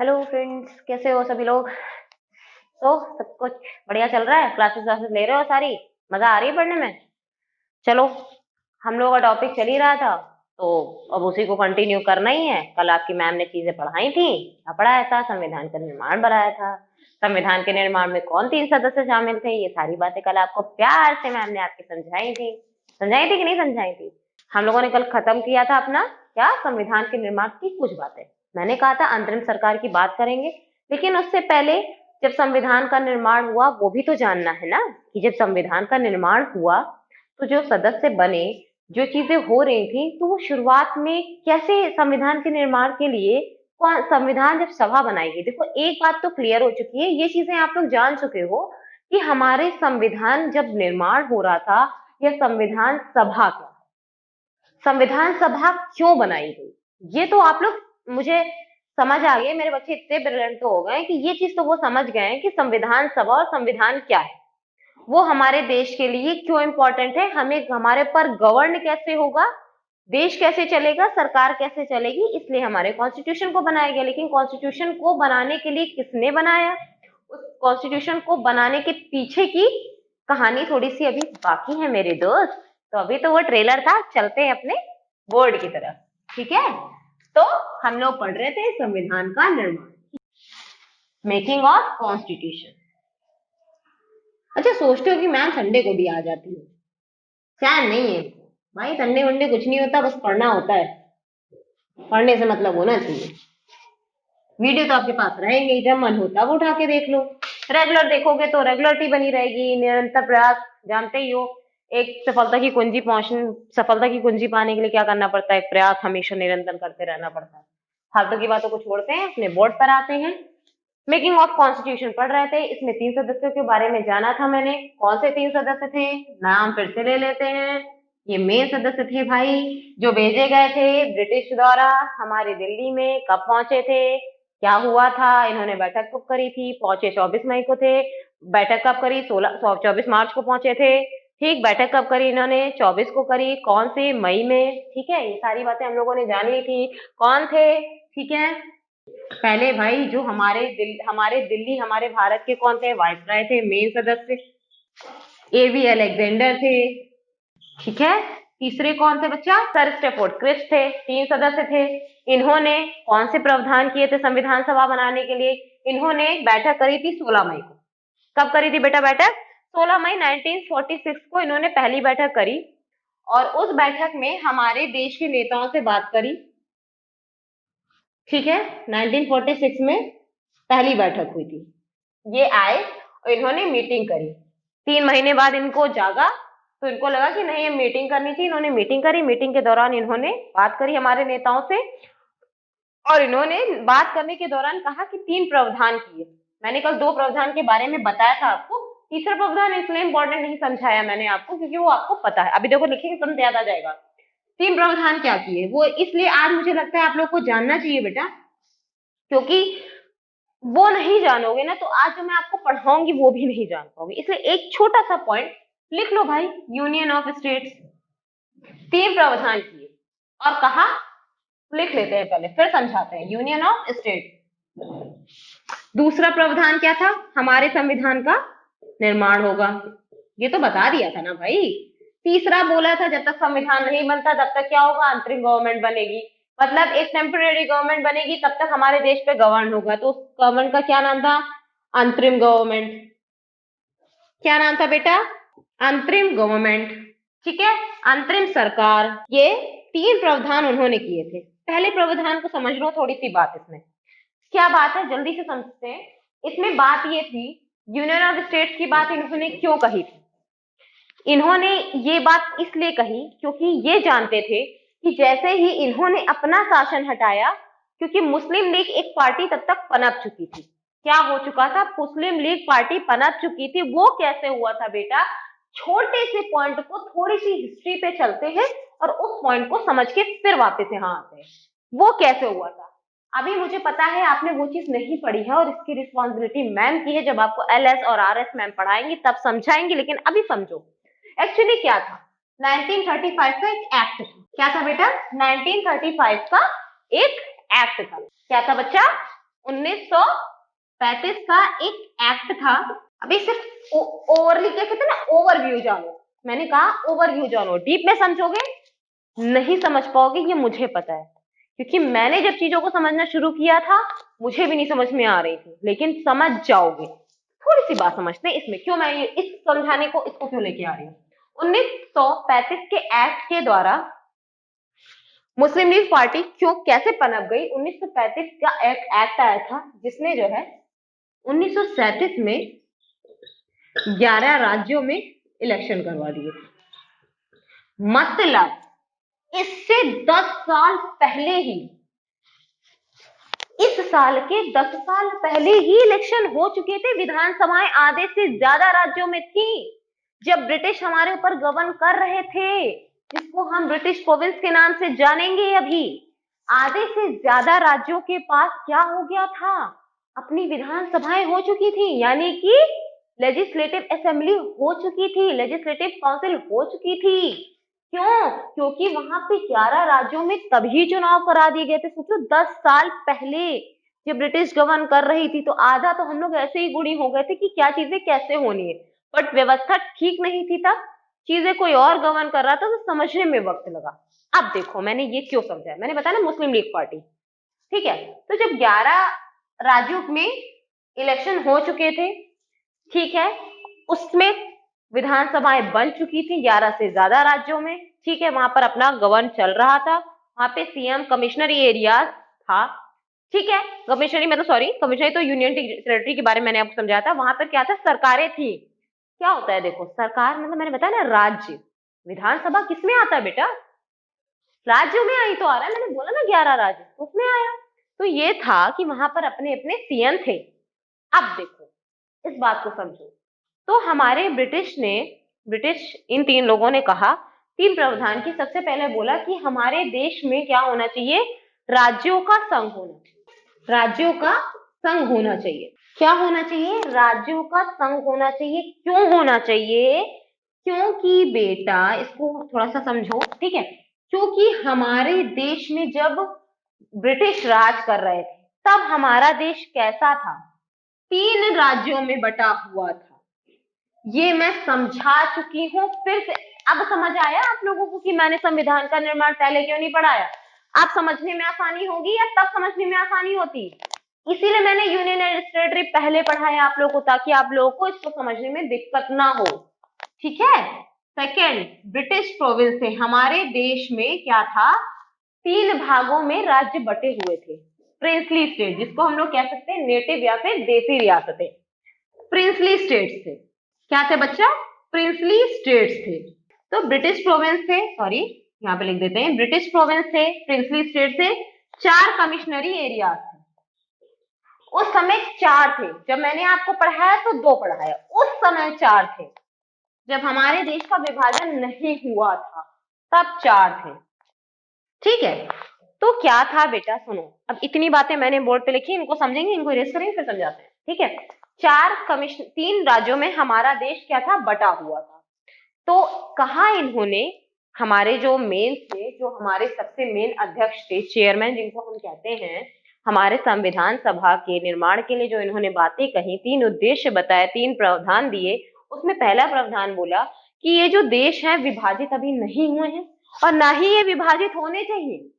Hello friends, कैसे हो सभी लोग। तो सब कुछ बढ़िया चल रहा है। क्लासेस क्लासेस ले रहे हो सारी। मजा आ रही है पढ़ने में। चलो, हम लोगों का टॉपिक चल ही रहा था तो अब उसी को कंटिन्यू करना ही है। कल आपकी मैम ने चीजें पढ़ाई थी। क्या पढ़ाया था? संविधान का निर्माण बनाया था। संविधान के निर्माण में कौन 3 सदस्य शामिल थे, ये सारी बातें कल आपको प्यार से मैम ने आपकी समझाई थी कि नहीं समझाई थी। हम लोगों ने कल खत्म किया था अपना क्या, संविधान के निर्माण की कुछ बातें। मैंने कहा था अंतरिम सरकार की बात करेंगे, लेकिन उससे पहले जब संविधान का निर्माण हुआ वो भी तो जानना है ना, कि जब संविधान का निर्माण हुआ तो जो सदस्य बने, जो चीजें हो रही थी, तो वो शुरुआत में कैसे संविधान के निर्माण के लिए कौन संविधान जब सभा बनाई गई। देखो, एक बात तो क्लियर हो चुकी है, ये चीजें आप लोग जान चुके हो कि हमारे संविधान जब निर्माण हो रहा था, यह संविधान सभा क्या, संविधान सभा क्यों बनाई गई, ये तो आप लोग मुझे समझ आ गए। मेरे बच्चे इतने ब्रिलियंट तो हो गए कि ये चीज तो वो समझ गए हैं कि संविधान सभा और संविधान क्या है, वो हमारे देश के लिए क्यों इंपॉर्टेंट है, हमें हमारे पर गवर्न कैसे होगा, देश कैसे चलेगा, सरकार कैसे चलेगी, इसलिए हमारे कॉन्स्टिट्यूशन को बनाया गया। लेकिन कॉन्स्टिट्यूशन को बनाने के लिए किसने बनाया, उस कॉन्स्टिट्यूशन को बनाने के पीछे की कहानी थोड़ी सी अभी बाकी है मेरे दोस्त। तो अभी तो वो ट्रेलर था, चलते हैं अपने बोर्ड की तरफ। ठीक है, तो हम लोग पढ़ रहे थे संविधान का निर्माण, मेकिंग ऑफ कॉन्स्टिट्यूशन। अच्छा, सोचते हो कि मैम संडे को भी आ जाती है? चैन नहीं है भाई, संडे वनडे कुछ नहीं होता, बस पढ़ना होता है। पढ़ने से मतलब होना चाहिए। वीडियो तो आपके पास रहेंगे ही, जब मन होता वो उठा के देख लो। रेगुलर देखोगे तो रेगुलरिटी बनी रहेगी, निरंतर प्रयास, जानते ही हो। एक सफलता की कुंजी पाने के लिए क्या करना पड़ता है? प्रयास हमेशा निरंतर करते रहना पड़ता है। फालतू की बातों को छोड़ते हैं, अपने बोर्ड पर आते हैं। मेकिंग ऑफ कॉन्स्टिट्यूशन पढ़ रहे थे, इसमें 3 सदस्यों के बारे में जाना था मैंने। कौन से 3 सदस्य थे, नाम फिर से ले लेते हैं। ये मेन सदस्य थे भाई, जो भेजे गए थे ब्रिटिश द्वारा हमारे दिल्ली में। कब पहुंचे थे, क्या हुआ था, इन्होंने बैठक कब करी थी? पहुंचे 24 मई को थे। बैठक कब करी? 24 मार्च को पहुंचे थे। ठीक, बैठक कब करी इन्होंने? 24 को करी। कौन से? मई में। ठीक है, ये सारी बातें हम लोगों ने जान ली थी। कौन थे? ठीक है, पहले भाई जो हमारे भारत के कौन थे? वायसराय थे, मेन सदस्य। एवी अलेक्जेंडर थे। ठीक है, तीसरे कौन थे बच्चा? सर स्टेफोर्ड क्रिप्स थे। 3 सदस्य थे। इन्होंने कौन से प्रावधान किए थे संविधान सभा बनाने के लिए? इन्होंने बैठक करी थी 16 मई को। कब करी थी बेटा बैठक? 16 मई 1946 को इन्होंने पहली बैठक करी। और उस बैठक में हमारे देश के नेताओं से बात करी। ठीक है, 1946 में पहली बैठक हुई थी। ये आए और इन्होंने मीटिंग करी। 3 महीने बाद इनको जागा तो इनको लगा कि नहीं, ये मीटिंग करनी चाहिए। इन्होंने मीटिंग करी। मीटिंग के दौरान इन्होंने बात करी हमारे नेताओं से, और इन्होंने बात करने के दौरान कहा कि 3 प्रावधान किए। मैंने कल 2 प्रावधान के बारे में बताया था आपको। तीसरा प्रावधान इसलिए इंपॉर्टेंट नहीं समझाया मैंने आपको, क्योंकि वो आपको पता है। अभी देखो, लिखेंगे तुरंत याद आ जाएगा। 3 प्रावधान क्या किए वो, इसलिए आज मुझे लगता है आप लोग को जानना चाहिए बेटा, क्योंकि वो नहीं जानोगे ना तो आज जो मैं आपको पढ़ाऊंगी वो भी नहीं जान पाओगे। इसलिए एक छोटा सा पॉइंट लिख लो भाई, यूनियन ऑफ स्टेट्स। 3 प्रावधान किए और कहा, लिख लेते हैं पहले फिर समझाते हैं। Union of state. दूसरा प्रावधान क्या था? हमारे संविधान का निर्माण होगा, ये तो बता दिया था ना भाई। तीसरा बोला था जब तक संविधान नहीं बनता तब तक क्या होगा? अंतरिम गवर्नमेंट बनेगी। मतलब एक टेम्पररी गवर्नमेंट बनेगी, तब तक हमारे देश पे गवर्न होगा। तो उस गवर्नमेंट का क्या नाम था? अंतरिम गवर्नमेंट। क्या नाम था बेटा? अंतरिम गवर्नमेंट। ठीक है, अंतरिम सरकार। ये 3 प्रावधान उन्होंने किए थे। पहले प्रावधान को समझ लो, थोड़ी सी बात इसमें क्या बात है जल्दी से समझते हैं। इसमें बात ये थी, यूनियन ऑफ स्टेट्स की बात इन्होंने क्यों कही थी? इन्होंने ये बात इसलिए कही क्योंकि ये जानते थे कि जैसे ही इन्होंने अपना शासन हटाया, क्योंकि मुस्लिम लीग एक पार्टी तब तक पनप चुकी थी। क्या हो चुका था? मुस्लिम लीग पार्टी पनप चुकी थी। वो कैसे हुआ था बेटा? छोटे से पॉइंट को थोड़ी सी हिस्ट्री पे चलते हैं और उस पॉइंट को समझ के फिर वापस यहाँ आते हैं। वो कैसे हुआ था? अभी मुझे पता है आपने वो चीज नहीं पढ़ी है और इसकी रिस्पॉन्सिबिलिटी मैम की है। जब आपको एलएस और आरएस मैम पढ़ाएंगी तब समझाएंगे, लेकिन अभी समझो एक्चुअली क्या था। 1935 का एक एक्ट था। क्या था बेटा? 1935 का एक एक्ट था। क्या था बच्चा? 1935 का एक एक्ट था। अभी सिर्फ ओवरली क्या कहते हैं ना, ओवरव्यू जानो। मैंने कहा ओवरव्यू जानो, डीप में समझोगे नहीं समझ पाओगे, ये मुझे पता है, क्योंकि मैंने जब चीजों को समझना शुरू किया था मुझे भी नहीं समझ में आ रही थी, लेकिन समझ जाओगे। थोड़ी सी बात समझते हैं इसमें, क्यों मैं ये इस समझाने को इसको क्यों लेके आ रही हूँ। 1935 के एक्ट के द्वारा मुस्लिम लीग पार्टी क्यों कैसे पनप गई। 1935 का एक्ट आया था जिसने जो है 1937 में 11 राज्यों में इलेक्शन करवा दिए। मतलब इससे 10 साल पहले ही, इस साल के 10 साल पहले ही इलेक्शन हो चुके थे। विधानसभाएं आधे से ज्यादा राज्यों में थी जब ब्रिटिश हमारे ऊपर गवर्न कर रहे थे, जिसको हम ब्रिटिश प्रोविंस के नाम से जानेंगे। अभी आधे से ज्यादा राज्यों के पास क्या हो गया था, अपनी विधानसभाएं हो चुकी थी, यानी कि लेजिस्लेटिव असेंबली हो चुकी थी, लेजिस्लेटिव काउंसिल हो चुकी थी। क्यों? क्योंकि वहां पे 11 राज्यों में तभी चुनाव करा दिए गए थे। सोचो 10 साल पहले जब ब्रिटिश गवर्न कर रही थी, तो आधा तो हम लोग ऐसे ही गुड़ी हो गए थे कि क्या चीजें कैसे होनी है, बट व्यवस्था ठीक नहीं थी तब, चीजें कोई और गवर्न कर रहा था, तो समझने में वक्त लगा। अब देखो मैंने ये क्यों समझाया, मैंने बताया ना मुस्लिम लीग पार्टी, ठीक है। तो जब 11 राज्यों में इलेक्शन हो चुके थे, ठीक है, उसमें विधानसभाएं बन चुकी थी 11 से ज्यादा राज्यों में, ठीक है, वहां पर अपना गवर्न चल रहा था। वहां पे सीएम कमिश्नरी एरियाज था, ठीक है, कमिश्नरी मतलब सॉरी, कमिश्नरी तो यूनियन टेरिटरी के बारे में मैंने आपको समझाया था। वहां पर क्या था, सरकारें थी। क्या होता है देखो, सरकार मतलब मैंने बताया ना राज्य, विधानसभा किसमें आता है बेटा, राज्यों में आई तो आ रहा है, मैंने बोला ना 11 राज्य उसमें आया। तो ये था कि वहां पर अपने अपने सीएम थे। अब देखो इस बात को समझो, तो हमारे ब्रिटिश इन तीन लोगों ने कहा, तीन प्रावधान की, सबसे पहले बोला कि हमारे देश में क्या होना चाहिए, राज्यों का संघ होना चाहिए, राज्यों का संघ होना चाहिए। क्या होना चाहिए, राज्यों का संघ होना चाहिए। क्यों होना चाहिए, क्योंकि बेटा इसको थोड़ा सा समझो, ठीक है, क्योंकि हमारे देश में जब ब्रिटिश राज कर रहे थे तब हमारा देश कैसा था, 3 राज्यों में बटा हुआ था। ये मैं समझा चुकी हूँ, फिर से अब समझ आया आप लोगों को कि मैंने संविधान का निर्माण पहले क्यों नहीं पढ़ाया। अब समझने में आसानी होगी या तब समझने में आसानी होती, इसीलिए मैंने यूनियन एंड टेरिटरी पहले पढ़ाया आप लोगों को, ताकि आप लोगों को इसको समझने में दिक्कत ना हो, ठीक है। सेकेंड, ब्रिटिश प्रोविंस से हमारे देश में क्या था, 3 भागों में राज्य बटे हुए थे। प्रिंसली स्टेट, जिसको हम लोग कह सकते हैं नेटिव या फिर देसी रियासतें, प्रिंसली स्टेट्स थे। क्या थे बच्चा, प्रिंसली स्टेट्स थे। तो ब्रिटिश प्रोविंस थे, सॉरी यहाँ पे लिख देते हैं, ब्रिटिश प्रोविंस थे, प्रिंसली स्टेट थे, 4 कमिश्नरी एरियाज थे। उस समय 4 थे, जब मैंने आपको पढ़ाया तो 2 पढ़ाया, उस समय 4 थे। जब हमारे देश का विभाजन नहीं हुआ था तब 4 थे, ठीक है। तो क्या था बेटा, सुनो, अब इतनी बातें मैंने बोर्ड पे लिखी, इनको समझेंगे, इनको इरेज करेंगे, फिर समझाते हैं, ठीक है। 3 राज्यों में हमारा देश क्या था, बटा हुआ था। तो कहा इन्होंने, हमारे जो मेन थे, जो हमारे सबसे मेन अध्यक्ष थे, चेयरमैन जिनको हम कहते हैं, हमारे संविधान सभा के निर्माण के लिए जो इन्होंने बातें कही, 3 उद्देश्य बताए, 3 प्रावधान दिए, उसमें पहला प्रावधान बोला कि ये जो देश है विभाजित अभी नहीं हुए हैं और ना ही ये विभाजित होने चाहिए।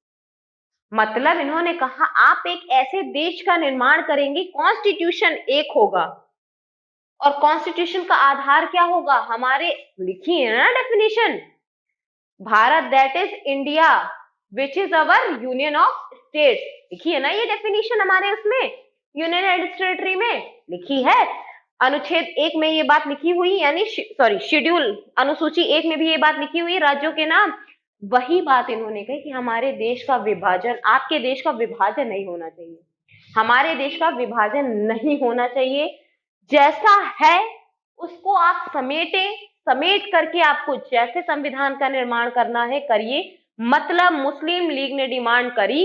मतलब इन्होंने कहा आप एक ऐसे देश का निर्माण करेंगे, कॉन्स्टिट्यूशन एक होगा, और कॉन्स्टिट्यूशन का आधार क्या होगा, हमारे लिखी है ना definition, Bharat that is India which is our union of states, लिखी है ना ये डेफिनेशन हमारे उसमें यूनियन एंड टेरिटरी में लिखी है। अनुच्छेद 1 में ये बात लिखी हुई, यानी सॉरी शेड्यूल अनुसूची 1 में भी ये बात लिखी हुई राज्यों के नाम। वही बात इन्होंने कही कि हमारे देश का विभाजन, आपके देश का विभाजन नहीं होना चाहिए, हमारे देश का विभाजन नहीं होना चाहिए, जैसा है उसको आप समेट करके आपको जैसे संविधान का निर्माण करना है करिए। मतलब मुस्लिम लीग ने डिमांड करी,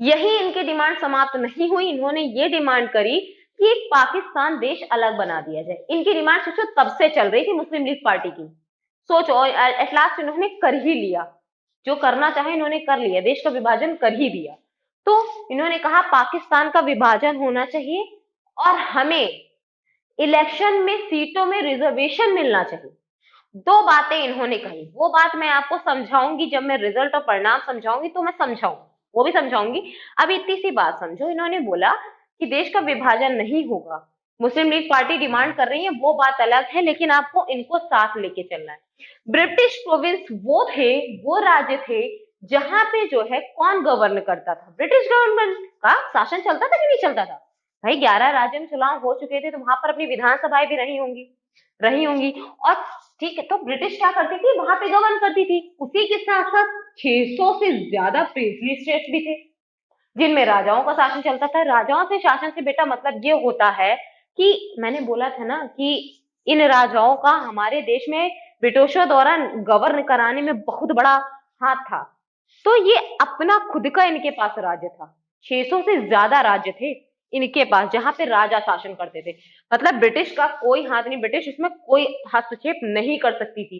यही इनकी डिमांड समाप्त नहीं हुई, इन्होंने ये डिमांड करी कि एक पाकिस्तान देश अलग बना दिया जाए। इनकी डिमांड सोचो तब से चल रही थी मुस्लिम लीग पार्टी की, सोचो एट लास्ट इन्होंने कर ही लिया, जो करना चाहे इन्होंने कर लिया, देश का विभाजन कर ही दिया। तो इन्होंने कहा पाकिस्तान का विभाजन होना चाहिए और हमें इलेक्शन में सीटों में रिजर्वेशन मिलना चाहिए। दो बातें इन्होंने कही, वो बात मैं आपको समझाऊंगी जब मैं रिजल्ट और परिणाम समझाऊंगी, तो मैं समझाऊंगी, वो भी समझाऊंगी। अभी इतनी सी बात समझो, इन्होंने बोला कि देश का विभाजन नहीं होगा, मुस्लिम लीग पार्टी डिमांड कर रही है, वो बात अलग है, लेकिन आपको इनको साथ लेके चलना है। ब्रिटिश प्रोविंस वो थे, वो राज्य थे जहां पे जो है कौन गवर्न करता था, ब्रिटिश गवर्नमेंट का शासन चलता था कि नहीं चलता था। भाई 11 राज्य में चुनाव हो चुके थे, तो वहां पर अपनी विधानसभाएं भी रही होंगी। और ठीक है, तो ब्रिटिश क्या करती थी, वहां पे गवर्न करती थी। उसी के साथ साथ 600 से ज्यादा प्रिंसली स्टेट्स भी थे जिनमें राजाओं का शासन चलता था। राजाओं से शासन से बेटा मतलब ये होता है कि मैंने बोला था ना कि इन राजाओं का हमारे देश में ब्रिटिशों द्वारा गवर्न कराने में बहुत बड़ा हाथ था। तो ये अपना खुद का इनके पास राज्य था, 600 से ज्यादा राज्य थे इनके पास जहां पे राजा शासन करते थे। मतलब ब्रिटिश का कोई हाथ नहीं, ब्रिटिश इसमें कोई हस्तक्षेप नहीं कर सकती थी।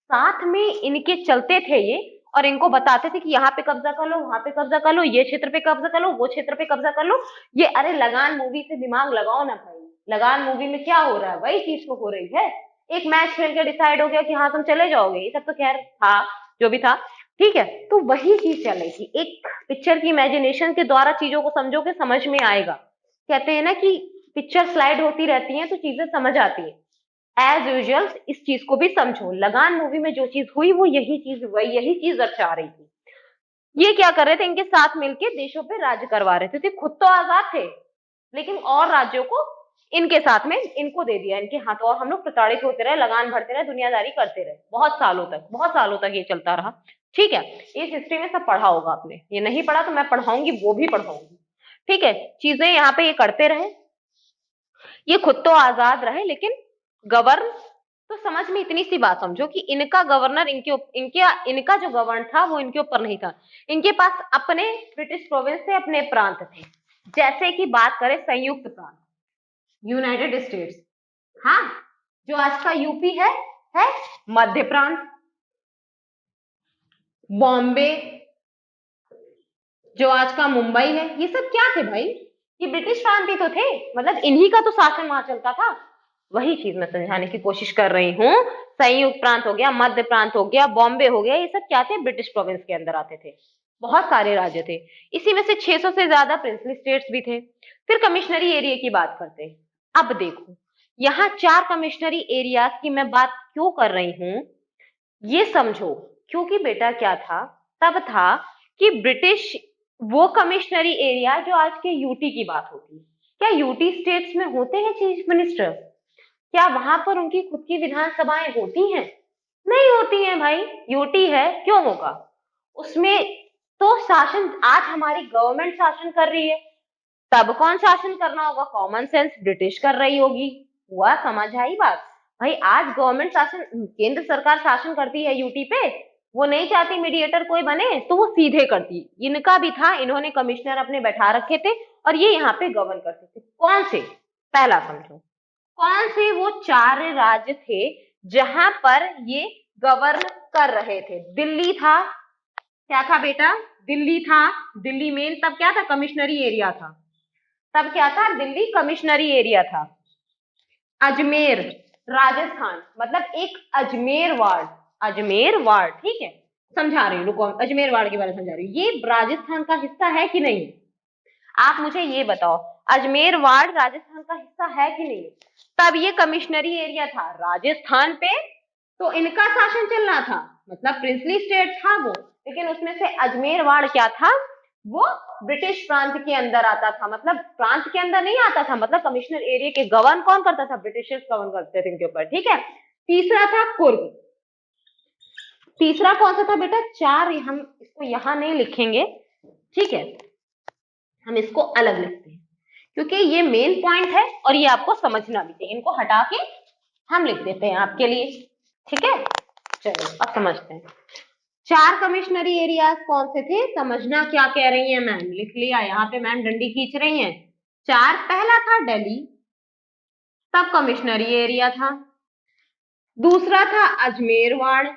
साथ में इनके चलते थे ये, और इनको बताते थे कि यहाँ पे कब्जा कर लो, वहां पे कब्जा कर लो, ये क्षेत्र पे कब्जा कर लो, वो क्षेत्र पे कब्जा कर लो। ये अरे लगान मूवी से दिमाग लगाओ ना भाई, लगान मूवी में क्या हो रहा है, वही चीज तो हो रही है। एक मैच खेल के डिसाइड हो गया कि हाँ तुम चले जाओगे, ये सब तो खैर था जो भी था, ठीक है। तो वही चीज चल रही थी, एक पिक्चर की इमेजिनेशन के द्वारा चीजों को समझोगे समझ में आएगा। कहते हैं ना कि पिक्चर स्लाइड होती रहती है तो चीजें समझ आती है। एज यूजुअल इस चीज को भी समझो, लगान मूवी में जो चीज हुई वो यही चीज दर्शा रही थी। ये क्या कर रहे थे, इनके साथ मिलके देशों पे राज्य करवा रहे थे, खुद तो आजाद थे लेकिन और राज्यों को इनके साथ में इनको दे दिया इनके हाथों, और हम लोग प्रताड़ित होते रहे, लगान भरते रहे, दुनियादारी करते रहे, बहुत सालों तक ये चलता रहा। ठीक है, इस हिस्ट्री में सब पढ़ा होगा आपने, ये नहीं पढ़ा तो मैं पढ़ाऊंगी, वो भी पढ़ाऊंगी। ठीक है, चीजें यहाँ पे ये करते रहे, ये खुद तो आजाद रहे लेकिन गवर्न, तो समझ में इतनी सी बात समझो कि इनका गवर्नर इनका जो गवर्न था वो इनके ऊपर नहीं था। इनके पास अपने ब्रिटिश प्रोविंस से अपने प्रांत थे। जैसे कि बात करें संयुक्त प्रांत, यूनाइटेड स्टेट्स, हाँ, जो आज का यूपी है मध्य प्रांत, बॉम्बे जो आज का मुंबई है, ये सब क्या थे भाई, ये ब्रिटिश प्रांत ही तो थे, मतलब इन्हीं का तो शासन वहां चलता था। वही चीज मैं समझाने की कोशिश कर रही हूँ। संयुक्त प्रांत हो गया, मध्य प्रांत हो गया, बॉम्बे हो गया, ये सब क्या थे, ब्रिटिश प्रोविंस के अंदर आते थे। बहुत सारे राज्य थे, इसी में से 600 से ज्यादा प्रिंसली स्टेट्स भी थे। फिर कमिश्नरी एरिया की बात करते हैं। अब देखो, यहाँ 4 कमिश्नरी एरियाज की मैं बात क्यों कर रही हूँ, ये समझो। क्योंकि बेटा क्या था, तब था कि ब्रिटिश वो कमिश्नरी एरिया जो आज के यूटी की बात होती है, क्या यूटी स्टेट्स में होते हैं चीफ मिनिस्टर, क्या वहां पर उनकी खुद की विधानसभाएं होती हैं, नहीं होती हैं भाई। यूटी है, क्यों होगा उसमें, तो शासन आज हमारी गवर्नमेंट शासन कर रही है, तब कौन शासन करना होगा, कॉमन सेंस ब्रिटिश कर रही होगी। हुआ, समझ आई बात। भाई आज गवर्नमेंट शासन, केंद्र सरकार शासन करती है यूटी पे, वो नहीं चाहती मीडिएटर कोई बने तो वो सीधे करती। इनका भी था, इन्होंने कमिश्नर अपने बैठा रखे थे और ये यहाँ पे गवर्न करते थे। कौन से, पहला समझो, कौन से वो 4 राज्य थे जहां पर ये गवर्न कर रहे थे। दिल्ली था, क्या था बेटा, दिल्ली था, दिल्ली मेन तब क्या था, कमिश्नरी एरिया था, तब क्या था, दिल्ली कमिश्नरी एरिया था। अजमेर राजस्थान, मतलब एक अजमेर वार्ड, अजमेर वार्ड, ठीक है, समझा रही हूँ, रुको अजमेर वार्ड के बारे में समझा रही हूँ, ये राजस्थान का हिस्सा है कि नहीं, आप मुझे ये बताओ, अजमेर वार्ड राजस्थान का हिस्सा है कि नहीं। तब ये कमिश्नरी एरिया था राजस्थान पे, तो इनका शासन चल रहा था, मतलब प्रिंसली स्टेट था वो, लेकिन उसमें से अजमेर वार्ड क्या था, वो ब्रिटिश प्रांत के अंदर आता था, मतलब प्रांत के अंदर नहीं आता था, मतलब कमिश्नर एरिया के गवर्न कौन करता था, ब्रिटिशर्स गवर्न करते थे इनके ऊपर, ठीक है। तीसरा था कुर्ग, तीसरा कौन सा था बेटा, 4 हम इसको यहां नहीं लिखेंगे, ठीक है, हम इसको अलग लिखते हैं क्योंकि ये मेन पॉइंट है और ये आपको समझना भी चाहिए, इनको हटा के हम लिख देते हैं आपके लिए, ठीक है। चलो अब समझते हैं, 4 कमिश्नरी एरियाज कौन से थे, समझना क्या कह रही है मैम, लिख लिया, यहाँ पे मैम डंडी खींच रही हैं। 4, पहला था दिल्ली, तब कमिश्नरी एरिया था। दूसरा था अजमेर वाड़,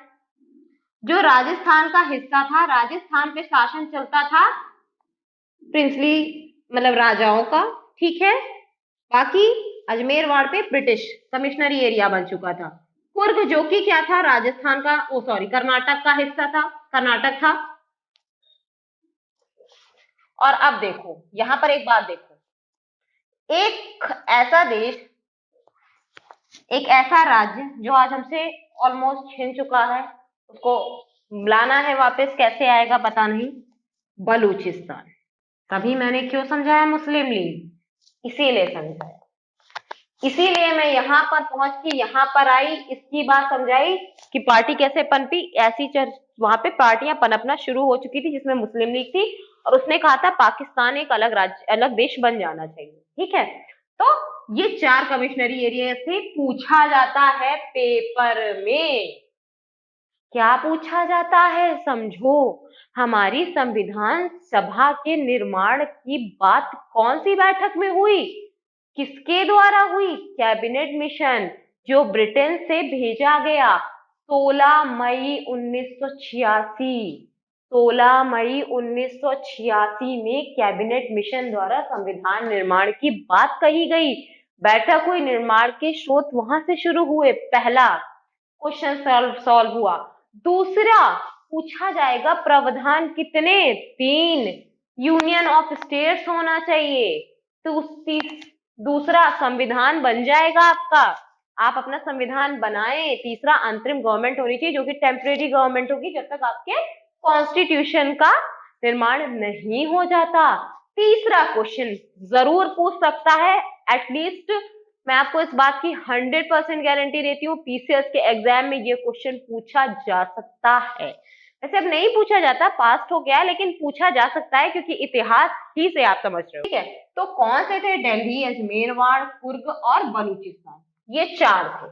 जो राजस्थान का हिस्सा था, राजस्थान पे शासन चलता था, प्रिंसली मतलब राजाओं का, ठीक है। बाकी अजमेर वाड़ पे ब्रिटिश कमिश्नरी एरिया बन चुका था। कुर्ग जो कि क्या था, राजस्थान का, ओ सॉरी, कर्नाटक का हिस्सा था, कर्नाटक था। और अब देखो यहां पर एक बात देखो, एक ऐसा देश, एक ऐसा राज्य जो आज हमसे ऑलमोस्ट छिन चुका है, उसको लाना है वापस, कैसे आएगा पता नहीं, बलूचिस्तान। तभी मैंने क्यों समझाया मुस्लिम लीग, इसीलिए समझाया, इसीलिए मैं यहाँ पर पहुंच के यहाँ पर आई, इसकी बात समझाई कि पार्टी कैसे पनपी। ऐसी चर्च वहां पे पार्टियां पनपना शुरू हो चुकी थी जिसमें मुस्लिम लीग थी, और उसने कहा था पाकिस्तान एक अलग राज्य, अलग देश बन जाना चाहिए, ठीक है। तो ये 4 कमिश्नरी एरिया से पूछा जाता है पेपर में। क्या पूछा जाता है समझो, हमारी संविधान सभा के निर्माण की बात कौन सी बैठक में हुई, किसके द्वारा हुई, कैबिनेट मिशन जो ब्रिटेन से भेजा गया 16 मई 1986। 16 मई 1986 में कैबिनेट मिशन द्वारा संविधान निर्माण की बात कही गई, बैठक हुई, निर्माण के स्रोत वहां से शुरू हुए। पहला क्वेश्चन सॉल्व हुआ। दूसरा पूछा जाएगा प्रावधान कितने, 3 यूनियन ऑफ स्टेट्स होना चाहिए। तो दूसरा संविधान बन जाएगा आपका, आप अपना संविधान बनाएं। तीसरा अंतरिम गवर्नमेंट होनी चाहिए जो कि टेम्परेरी गवर्नमेंट होगी जब तक आपके कॉन्स्टिट्यूशन का निर्माण नहीं हो जाता। तीसरा क्वेश्चन जरूर पूछ सकता है, एटलीस्ट मैं आपको इस बात की 100% गारंटी देती हूँ, पीसीएस के एग्जाम में ये क्वेश्चन पूछा जा सकता है। वैसे अब नहीं पूछा जाता, पास्ट हो गया, लेकिन पूछा जा सकता है क्योंकि इतिहास ही से आप समझ रहे हो, ठीक है। तो कौन से थे, दिल्ली, अजमेरवाड़, कुर्ग और बलूचिस्तान, ये 4 थे,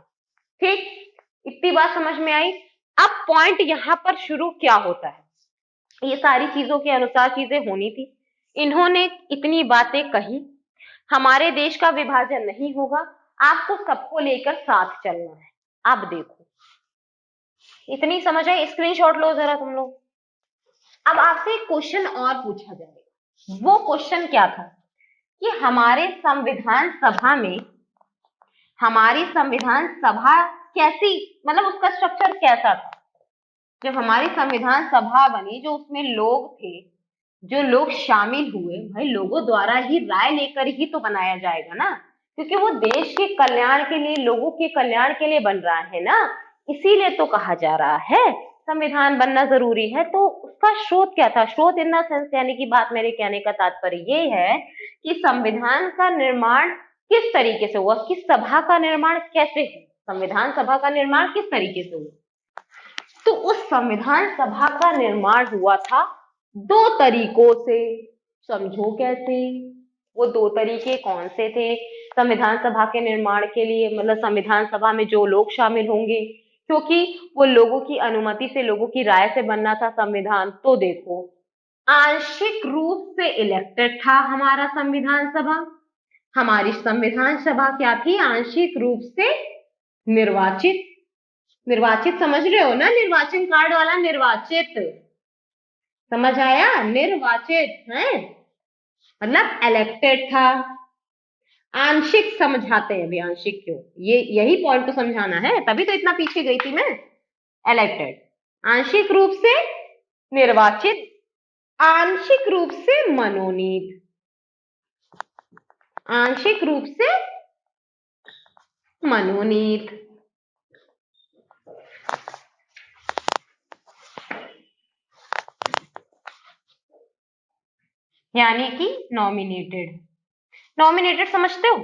ठीक। इतनी बात समझ में आई। अब पॉइंट यहाँ पर शुरू क्या होता है, ये सारी चीजों के अनुसार चीजें होनी थी, इन्होंने इतनी बातें कही, हमारे देश का विभाजन नहीं होगा, आपको सबको लेकर साथ चलना है। अब देखो, इतनी समझ आई, स्क्रीनशॉट लो जरा तुम लोग। अब आपसे एक क्वेश्चन और पूछा जाएगा, वो क्वेश्चन क्या था कि हमारे संविधान सभा में, हमारी संविधान सभा कैसी, मतलब उसका स्ट्रक्चर कैसा था जब हमारी संविधान सभा बनी, जो उसमें लोग थे, जो लोग शामिल हुए, भाई लोगों द्वारा ही राय लेकर ही तो बनाया जाएगा ना, क्योंकि वो देश के कल्याण के लिए, लोगों के कल्याण के लिए बन रहा है ना, इसीलिए तो कहा जा रहा है संविधान बनना जरूरी है। तो उसका स्रोत क्या था, स्रोत इन द सेंस, यानी कि बात मेरे कहने का तात्पर्य ये है कि संविधान का निर्माण किस तरीके से हुआ, किस सभा का निर्माण कैसे हुआ, संविधान सभा का निर्माण किस तरीके से हुआ। तो उस संविधान सभा का निर्माण हुआ था 2 तरीकों से, समझो कैसे। वो 2 तरीके कौन से थे संविधान सभा के निर्माण के लिए, मतलब संविधान सभा में जो लोग शामिल होंगे, क्योंकि वो लोगों की अनुमति से, लोगों की राय से बनना था संविधान। तो देखो, आंशिक रूप से इलेक्टेड था हमारा संविधान सभा, हमारी संविधान सभा क्या थी, आंशिक रूप से निर्वाचित। निर्वाचित समझ रहे हो ना, निर्वाचन कार्ड वाला निर्वाचित, समझ आया, निर्वाचित है मतलब इलेक्टेड था। आंशिक समझाते हैं, अभी आंशिक क्यों, ये यही पॉइंट तो समझाना है, तभी तो इतना पीछे गई थी मैं। इलेक्टेड, आंशिक रूप से निर्वाचित, आंशिक रूप से मनोनीत, आंशिक रूप से मनोनीत, यानी कि नॉमिनेटेड। नॉमिनेटेड समझते हो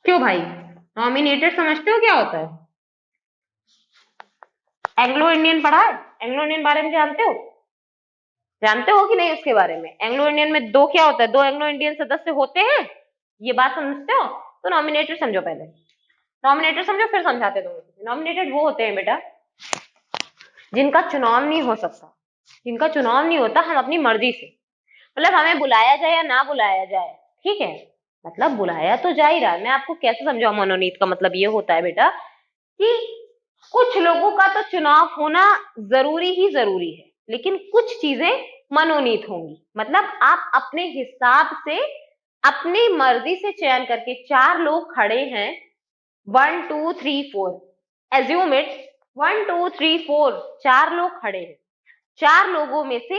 क्यों भाई, नॉमिनेटेड समझते हो क्या होता है, एंग्लो इंडियन पढ़ा है, एंग्लो इंडियन बारे में जानते हो, जानते हो कि नहीं उसके बारे में। एंग्लो इंडियन में 2 क्या होता है, 2 एंग्लो इंडियन सदस्य होते हैं, ये बात समझते हो। तो नॉमिनेटेड समझो, पहले नॉमिनेटेड समझो फिर समझाते तुम। नॉमिनेटेड वो होते हैं बेटा जिनका चुनाव नहीं हो सकता, जिनका चुनाव नहीं होता, हम अपनी मर्जी से, मतलब हमें बुलाया जाए या ना बुलाया जाए, ठीक है, मतलब बुलाया तो जा ही रहा है। मैं आपको कैसे समझाऊं, मनोनीत का मतलब ये होता है बेटा कि कुछ लोगों का तो चुनाव होना जरूरी ही जरूरी है, लेकिन कुछ चीजें मनोनीत होंगी। मतलब आप अपने हिसाब से अपनी मर्जी से चयन करके, 4 लोग खड़े हैं, 1 2 3 4, एज्यूम इट, 1 2 3 4, 4 लोग खड़े हैं, 4 लोगों में से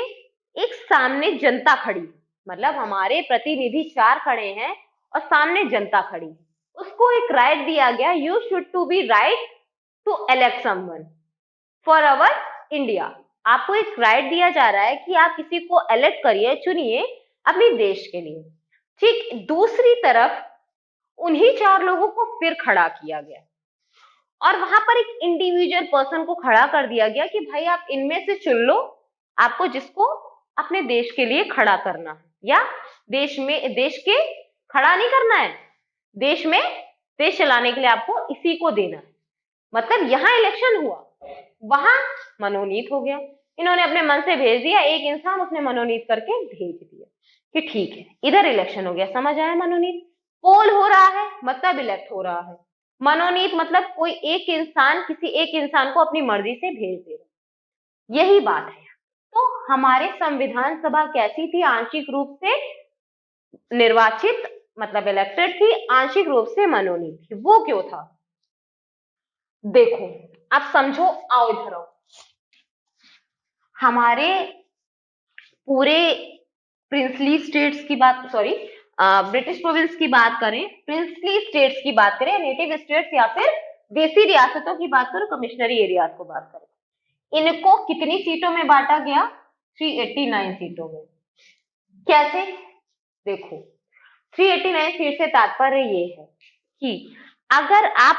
एक सामने जनता खड़ी, मतलब हमारे प्रतिनिधि 4 खड़े हैं और सामने जनता खड़ी, उसको एक राइट दिया गया, you should to be right to elect someone for our India. आपको एक राइट दिया जा रहा है कि आप किसी को इलेक्ट करिए, चुनिए अपने देश के लिए। ठीक दूसरी तरफ उन्हीं 4 लोगों को फिर खड़ा किया गया और वहां पर एक इंडिविजुअल पर्सन को खड़ा कर दिया गया कि भाई आप इनमें से चुन लो, आपको जिसको अपने देश के लिए खड़ा करना है, या देश के खड़ा नहीं करना है, देश में देश चलाने के लिए आपको इसी को देना है। मतलब यहाँ इलेक्शन हुआ, वहां मनोनीत हो गया, इन्होंने अपने मन से भेज दिया, एक इंसान उसने मनोनीत करके भेज दिया कि ठीक है, इधर इलेक्शन हो गया, समझ आया? मनोनीत पोल हो रहा है मतलब इलेक्ट हो रहा है, मनोनीत मतलब कोई एक इंसान किसी एक इंसान को अपनी मर्जी से भेज दे रहा, यही बात है। तो हमारे संविधान सभा कैसी थी? आंशिक रूप से निर्वाचित मतलब इलेक्टेड थी, आंशिक रूप से मनोनीत थी। वो क्यों था? देखो अब समझो, आओ इधर आओ। हमारे पूरे प्रिंसली स्टेट्स की बात, सॉरी ब्रिटिश प्रोविंस की बात करें, प्रिंसली स्टेट्स की बात करें, नेटिव स्टेट्स या फिर देसी रियासतों की बात करो, कमिश्नरी एरियाज को बात करें, इनको कितनी सीटों में बांटा गया? 389 सीटों में। कैसे? देखो 389 सीट से तात्पर्य ये है कि अगर आप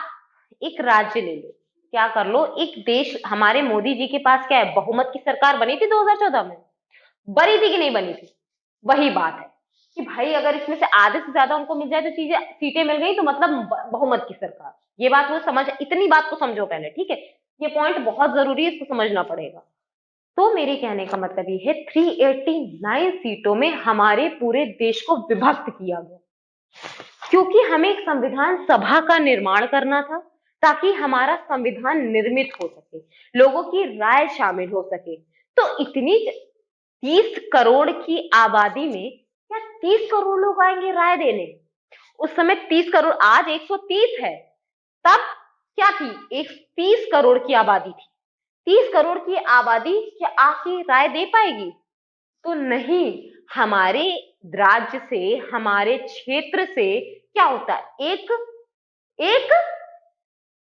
एक राज्य ले लो, क्या कर लो, एक देश, हमारे मोदी जी के पास क्या है, बहुमत की सरकार बनी थी 2014 में, बनी थी कि नहीं बनी थी? वही बात है कि भाई अगर इसमें से आधे से ज्यादा उनको मिल जाए तो चीजें सीटें मिल गई तो मतलब बहुमत की सरकार, ये बात वो समझ, इतनी बात को समझो पहले, ठीक है? ये पॉइंट बहुत जरूरी है, इसको समझना पड़ेगा। तो मेरे कहने का मतलब ये है 389 सीटों में हमारे पूरे देश को विभक्त किया गया, क्योंकि हमें एक संविधान सभा का निर्माण करना था ताकि हमारा संविधान निर्मित हो सके, लोगों की राय शामिल हो सके। तो इतनी 30 करोड़ की आबादी में क्या 30 करोड़ लोग आएंगे राय देने? उस समय 30 करोड़, आज 130 है, तब क्या थी? 30 करोड़ की आबादी थी। 30 करोड़ की आबादी क्या आके राय दे पाएगी? तो नहीं। हमारे राज्य से, हमारे क्षेत्र से क्या होता है, एक एक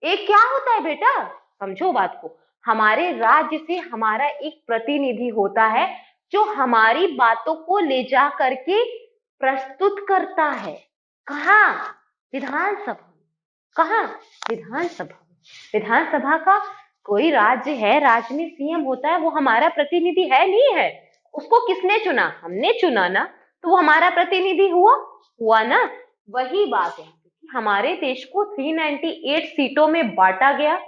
एक क्या होता है बेटा, समझो बात को, हमारे राज्य से हमारा एक प्रतिनिधि होता है जो हमारी बातों को ले जा करके प्रस्तुत करता है। कहाँ? विधानसभा। कहाँ? विधानसभा। विधानसभा का कोई राज्य है, राज्य में सीएम होता है, वो हमारा प्रतिनिधि है नहीं है? उसको किसने चुना? हमने चुना ना, तो वो हमारा प्रतिनिधि हुआ ना। वही बात है, हमारे देश को 398 सीटों में बांटा गया,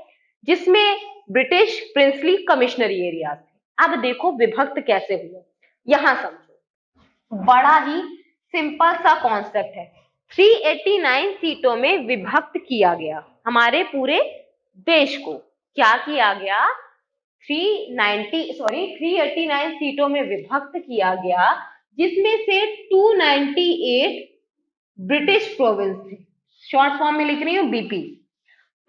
जिसमें ब्रिटिश प्रिंसली कमिश्नरी एरिया थे। अब देखो विभक्त कैसे हुआ, यहां समझो, बड़ा ही सिंपल सा कॉन्सेप्ट है। 389 सीटों में विभक्त किया गया हमारे पूरे देश को। क्या किया गया? 389 सीटों में विभक्त किया गया, जिसमें से 298 ब्रिटिश प्रोविंस थे, शॉर्ट फॉर्म में लिख रही हूं बीपी।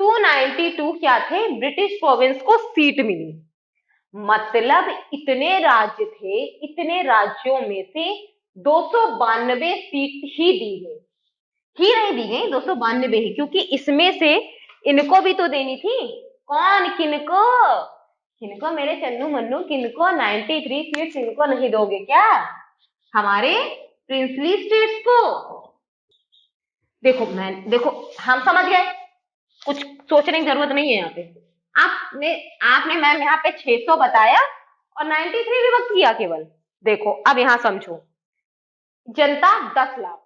292 क्या थे? ब्रिटिश प्रोविंस को सीट मिली। मतलब इतने राज्य थे, इतने राज्यों में से 292 सीट ही दी गई, ही नहीं दी गई, 292 ही, क्योंकि इसमें से इनको भी तो देनी थी। कौन? किनको? किनको मेरे चन्नू मन्नू, किनको? 93 सीट्स इनको नहीं दोगे क्या? हमारे प्रिंसली स्टेट्स को। देखो हम समझ गए, कुछ सोचने की जरूरत नहीं है यहाँ पे। आपने मैम यहाँ पे 600 बताया और 93 विभक्त किया केवल। देखो अब यहाँ समझो, जनता 10 लाख,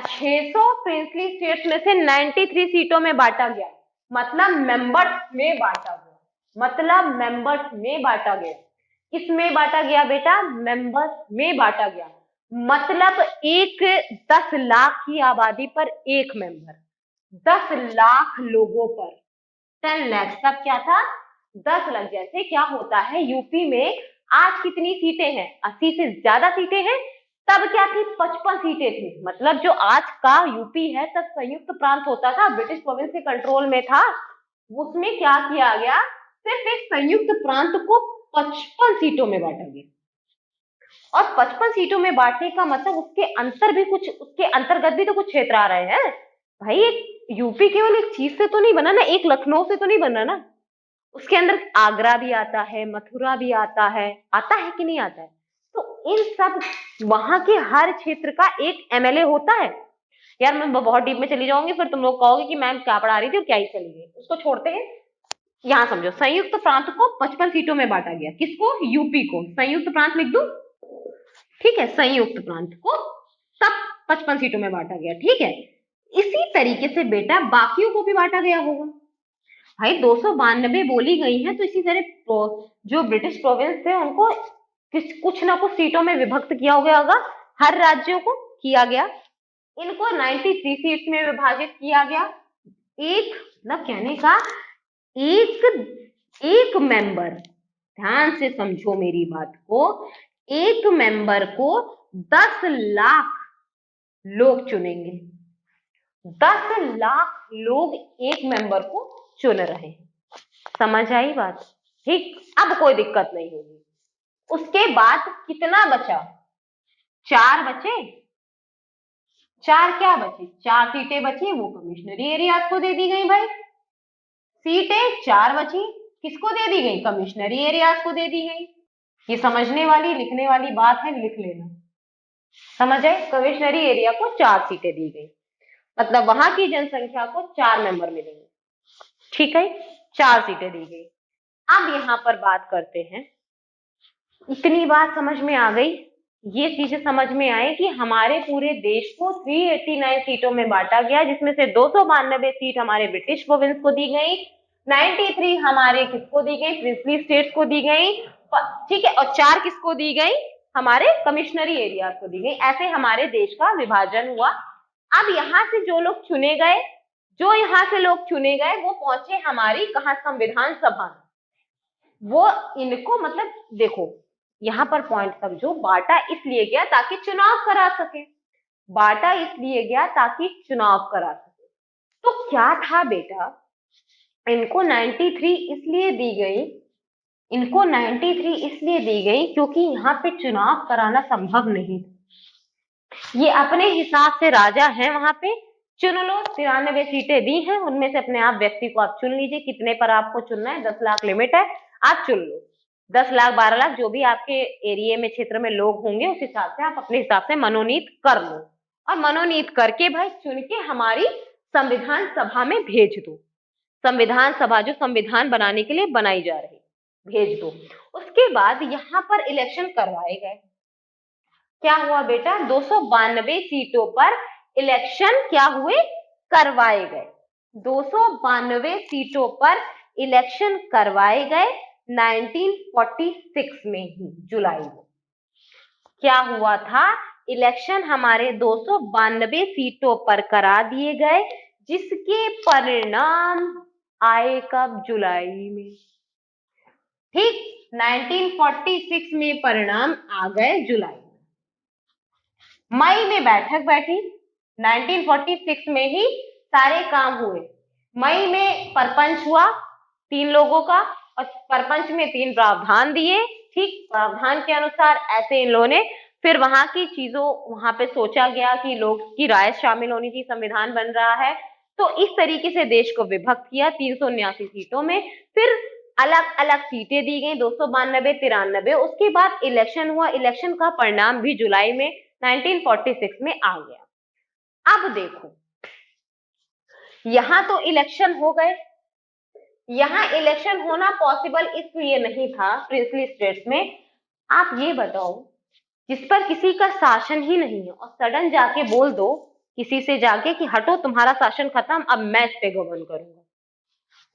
600 प्रिंसली स्टेट्स में से 93 सीटों में बांटा गया, मतलब मेंबर्स में बांटा गया, मतलब मेंबर्स में बांटा गया। किसमें बांटा गया बेटा? मेंबर्स में बांटा गया। मतलब एक 10 लाख की आबादी पर एक मेंबर, 10 लाख लोगों पर 10 लाख, तब क्या था? 10 लाख। जैसे क्या होता है यूपी में आज कितनी सीटें हैं? 80 से ज्यादा सीटें हैं। तब क्या थी? 55 सीटें थी। मतलब जो आज का यूपी है, तब संयुक्त प्रांत होता था, ब्रिटिश प्रोविंस के कंट्रोल में था। उसमें क्या किया गया? सिर्फ एक संयुक्त प्रांत को 55 सीटों में बांटा गया। और 55 सीटों में बांटने का मतलब उसके अंतर्गत भी तो कुछ क्षेत्र आ रहे हैं भाई। एक यूपी केवल एक चीज से तो नहीं बना ना, एक लखनऊ से तो नहीं बना ना। उसके अंदर आगरा भी आता है, मथुरा भी आता है कि नहीं आता है? तो इन सब वहां के हर क्षेत्र का एक एमएलए होता है। यार मैं बहुत डीप में चली जाऊंगी, फिर तुम लोग कहोगे कि मैम क्या पढ़ा रही थी और क्या ही चली गई। उसको छोड़ते हैं। यहाँ समझो, संयुक्त प्रांत को 55 सीटों में बांटा गया। किसको? यूपी को। संयुक्त प्रांत लिख दूं? ठीक है, संयुक्त प्रांत को सब 55 सीटों में बांटा गया। ठीक है, इसी तरीके से बेटा बाकियों को भी बांटा गया होगा भाई। 292 बोली गई है, तो इसी तरह जो ब्रिटिश प्रोविंस थे उनको कुछ ना कुछ सीटों में विभक्त किया गया होगा। हर राज्यों को किया गया। इनको 93 सीट्स में विभाजित किया गया। एक मतलब कहने का एक मेंबर, ध्यान से समझो मेरी बात को, एक मेंबर को 10 लाख लोग चुनेंगे। 10 लाख लोग एक मेंबर को चुन रहे हैं। समझ आई बात? ठीक, अब कोई दिक्कत नहीं होगी। उसके बाद कितना बचा? 4 बचे। 4 क्या बचे? 4 सीटें बची, वो कमिश्नरी एरियाज को दे दी गई भाई। सीटें 4 बची, किसको दे दी गई? कमिश्नरी एरियाज को दे दी गई। ये समझने वाली लिखने वाली बात है, लिख लेना। समझ आए? कमिश्नरी एरिया को 4 सीटें दी गई, मतलब वहां की जनसंख्या को 4 मेंबर मिलेंगे। ठीक है, 4 सीटें दी गई। अब यहां पर बात करते हैं, इतनी बात समझ में आ गई। ये चीजें समझ में आए कि हमारे पूरे देश को 389 सीटों में बांटा गया, जिसमें से 292 सीट हमारे ब्रिटिश प्रोविंस को दी गई, 93 हमारे किसको दी गई? प्रिंसली स्टेट्स को दी गई। ठीक है, और 4 किसको दी गई? हमारे कमिश्नरी एरिया को दी गई। ऐसे हमारे देश का विभाजन हुआ। अब यहाँ से जो लोग चुने गए, वो पहुंचे हमारी कहा? संविधान सभा। वो इनको मतलब देखो, यहाँ पर पॉइंट समझो, बांटा इसलिए गया ताकि चुनाव करा सके। बांटा इसलिए गया ताकि चुनाव करा सके। तो क्या था बेटा? इनको 93 इसलिए दी गई, क्योंकि यहाँ पे चुनाव कराना संभव नहीं। ये अपने हिसाब से राजा है, वहां पे चुन लो। 93 सीटें दी हैं, उनमें से अपने आप व्यक्ति को आप चुन लीजिए, कितने पर आपको चुनना है। 10 लाख लिमिट है, आप चुन लो। 10 लाख 12 लाख जो भी आपके एरिया में क्षेत्र में लोग होंगे, उस हिसाब से आप अपने हिसाब से मनोनीत कर लो। और मनोनीत करके भाई चुन के हमारी संविधान सभा में भेज दो। संविधान सभा जो संविधान बनाने के लिए बनाई जा रही, भेज दो। उसके बाद यहाँ पर इलेक्शन करवाए गए। क्या हुआ बेटा? 292 सीटों पर इलेक्शन क्या हुए? करवाए गए। 292 सीटों पर इलेक्शन करवाए गए 1946 में ही, जुलाई में। क्या हुआ था? इलेक्शन हमारे 292 सीटों पर करा दिए गए, जिसके परिणाम आए कब? जुलाई में। ठीक, 1946 में परिणाम आ गए जुलाई में। मई में बैठक बैठी, 1946 में ही सारे काम हुए। मई में परपंच हुआ 3 लोगों का, और परपंच में 3 प्रावधान दिए। ठीक, प्रावधान के अनुसार ऐसे इन लोगों ने फिर वहां की चीजों, वहां पे सोचा गया कि लोग की राय शामिल होनी चाहिए, संविधान बन रहा है, तो इस तरीके से देश को विभक्त किया 379 सीटों में। फिर अलग अलग सीटें दी गई, 292, 93। उसके बाद इलेक्शन हुआ। इलेक्शन का परिणाम भी जुलाई में 1946 में आ गया। अब देखो, यहां तो इलेक्शन हो गए। यहां इलेक्शन होना पॉसिबल इसलिए नहीं था प्रिंसली स्टेट्स में। आप ये बताओ, जिस पर किसी का शासन ही नहीं है, और सडन जाके बोल दो किसी से जाके कि हटो तुम्हारा शासन खत्म, अब मैं इस पे गवर्न करूंगा,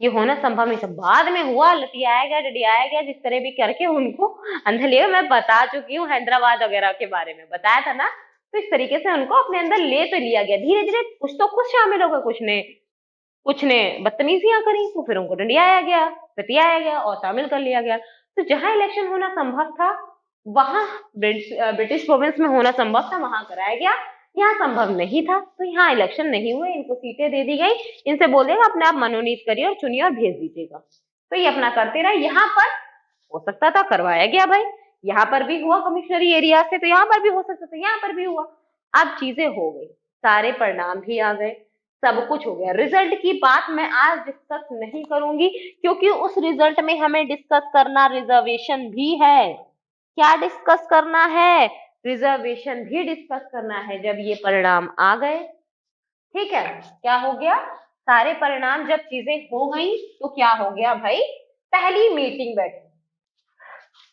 ये होना संभव नहीं था। बाद में हुआ, लतियाया गया, डडियाया गया, जिस तरह भी करके उनको अंदर लिया। मैं बता चुकी हूँ हैदराबाद वगैरह के बारे में, बताया था ना। तो इस तरीके से उनको अपने अंदर ले तो लिया गया। धीरे धीरे कुछ तो खुद शामिल हो गए, कुछ ने बदतमीजियां करी, तो फिर उनको डंडियाया गया, लतियाया गया और शामिल कर लिया गया। तो जहां इलेक्शन होना संभव था, वहां ब्रिटिश प्रोविंस में होना संभव था, वहां कराया गया। यहाँ संभव नहीं था, तो यहाँ इलेक्शन नहीं हुए, इनको सीटें दे दी गई। इनसे बोलेगा अपने आप मनोनीत करिए और चुनिए और भेज दीजिएगा। तो ये अपना करते रहे। यहाँ पर हो सकता था, करवाया गया भाई। यहाँ पर भी हुआ कमिश्नरी एरिया से, तो यहाँ पर भी हो सकता था, यहाँ पर भी हुआ। अब चीजें हो गई, सारे परिणाम भी आ गए, सब कुछ हो गया। रिजल्ट की बात मैं आज डिस्कस नहीं करूंगी, क्योंकि उस रिजल्ट में हमें डिस्कस करना रिजर्वेशन भी है। क्या डिस्कस करना है? रिजर्वेशन भी डिस्कस करना है। जब ये परिणाम आ गए, ठीक है, क्या हो गया, सारे परिणाम जब चीजें हो गई तो क्या हो गया भाई, पहली मीटिंग बैठी।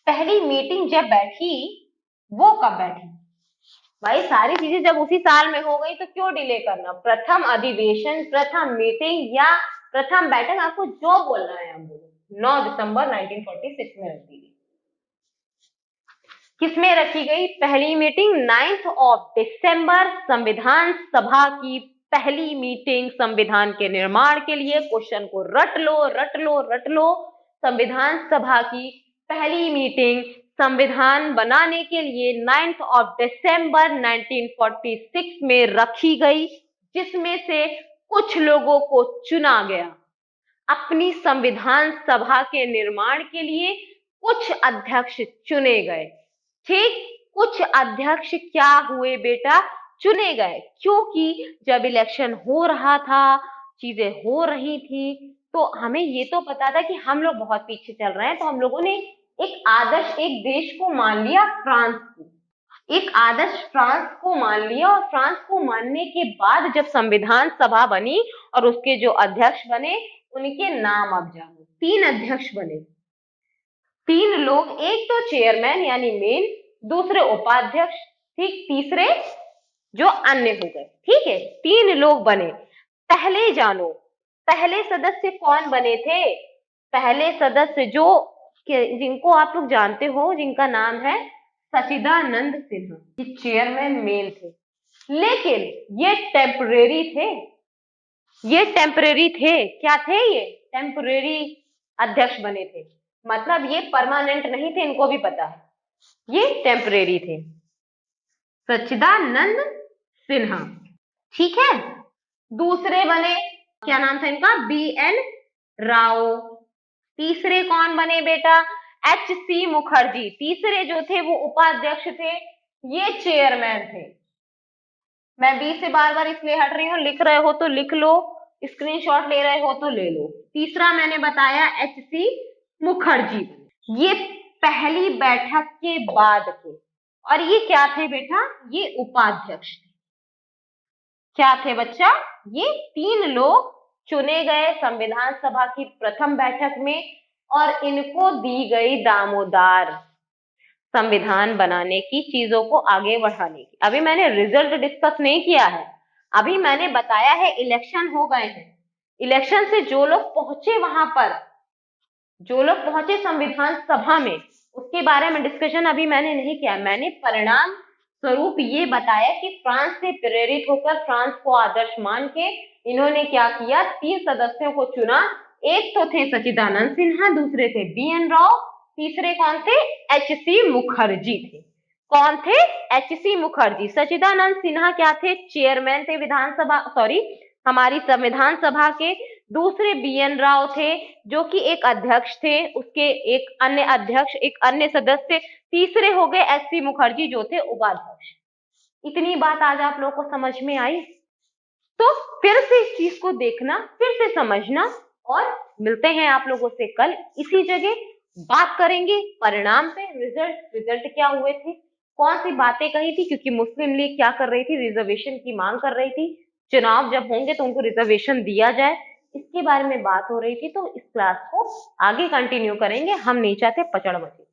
पहली मीटिंग जब बैठी, वो कब बैठी भाई? सारी चीजें जब उसी साल में हो गई तो क्यों डिले करना? प्रथम अधिवेशन, प्रथम मीटिंग या प्रथम बैठक, आपको जो बोलना है आप बोलो। 9 दिसंबर 1946 में रखी गई। किसमें रखी गई पहली मीटिंग? 9 दिसंबर। संविधान सभा की पहली मीटिंग संविधान के निर्माण के लिए। क्वेश्चन को रट लो, रट लो, रट लो। संविधान सभा की पहली मीटिंग संविधान बनाने के लिए 9 दिसंबर 1946 में रखी गई, जिसमें से कुछ लोगों को चुना गया अपनी संविधान सभा के निर्माण के लिए। कुछ अध्यक्ष चुने गए, ठीक, कुछ अध्यक्ष क्या हुए बेटा? चुने गए। क्योंकि जब इलेक्शन हो रहा था, चीजें हो रही थी, तो हमें ये तो पता था कि हम लोग बहुत पीछे चल रहे हैं, तो हम लोगों ने एक आदर्श, एक देश को मान लिया, फ्रांस को। एक आदर्श फ्रांस को मान लिया, और फ्रांस को मानने के बाद जब संविधान सभा बनी और उसके जो अध्यक्ष बने, उनके नाम अब जानो। 3 अध्यक्ष बने, 3 लोग, एक तो चेयरमैन यानी मेन, दूसरे उपाध्यक्ष, ठीक, तीसरे जो अन्य हो गए, ठीक है, 3 लोग बने। पहले जानो, पहले सदस्य कौन बने थे? पहले सदस्य जो जिनको आप लोग जानते हो, जिनका नाम है सचिदानंद सिन्हा, ये चेयरमैन मेन थे। लेकिन ये टेम्परेरी थे, ये टेम्परेरी थे। क्या थे ये? टेम्परेरी अध्यक्ष बने थे, मतलब ये परमानेंट नहीं थे, इनको भी पता है, ये टेम्परेरी थे। सच्चिदानंद सिन्हा, ठीक है। दूसरे बने, क्या नाम था इनका? BN राव। तीसरे कौन बने बेटा? HC मुखर्जी। तीसरे जो थे वो उपाध्यक्ष थे, ये चेयरमैन थे। मैं बी से बार बार इसलिए हट रही हूँ, लिख रहे हो तो लिख लो, स्क्रीनशॉट ले रहे हो तो ले लो। तीसरा मैंने बताया HC मुखर्जी। ये पहली बैठक के बाद थे, और ये क्या थे बेटा? ये उपाध्यक्ष थे। क्या थे बच्चा? ये 3 लोग चुने गए संविधान सभा की प्रथम बैठक में, और इनको दी गई दामोदार संविधान बनाने की, चीजों को आगे बढ़ाने की। अभी मैंने रिजल्ट डिस्कस नहीं किया है, अभी मैंने बताया है इलेक्शन हो गए हैं। इलेक्शन से जो लोग पहुंचे वहां पर, जो लोग पहुंचे संविधान सभा में, उसके बारे में डिस्कशन अभी मैंने नहीं किया। मैंने परिणाम स्वरूप ये बताया कि फ्रांस से प्रेरित होकर, फ्रांस को आदर्श मान के, इन्होंने क्या किया? 3 सदस्यों को चुना। एक तो थे सच्चिदानंद सिन्हा, दूसरे थे BN राव, तीसरे कौन थे? HC मुखर्जी थे। कौन थे? HC मुखर्जी। सच्चिदानंद सिन्हा क्या थे? चेयरमैन थे विधानसभा, सॉरी, हमारी संविधान सभा के। दूसरे BN राव थे, जो कि एक अध्यक्ष थे, उसके एक अन्य अध्यक्ष, एक अन्य सदस्य। तीसरे हो गए HC मुखर्जी, जो थे उपाध्यक्ष। इतनी बात आज आप लोगों को समझ में आई? तो फिर से इस चीज को देखना, फिर से समझना, और मिलते हैं आप लोगों से कल इसी जगह। बात करेंगे परिणाम पे, रिजल्ट क्या हुए थे, कौन सी बातें कही थी, क्योंकि मुस्लिम लीग क्या कर रही थी? रिजर्वेशन की मांग कर रही थी। चुनाव जब होंगे तो उनको रिजर्वेशन दिया जाए, इसके बारे में बात हो रही थी। तो इस क्लास को आगे कंटिन्यू करेंगे, हम नहीं चाहते पचड़ मचे।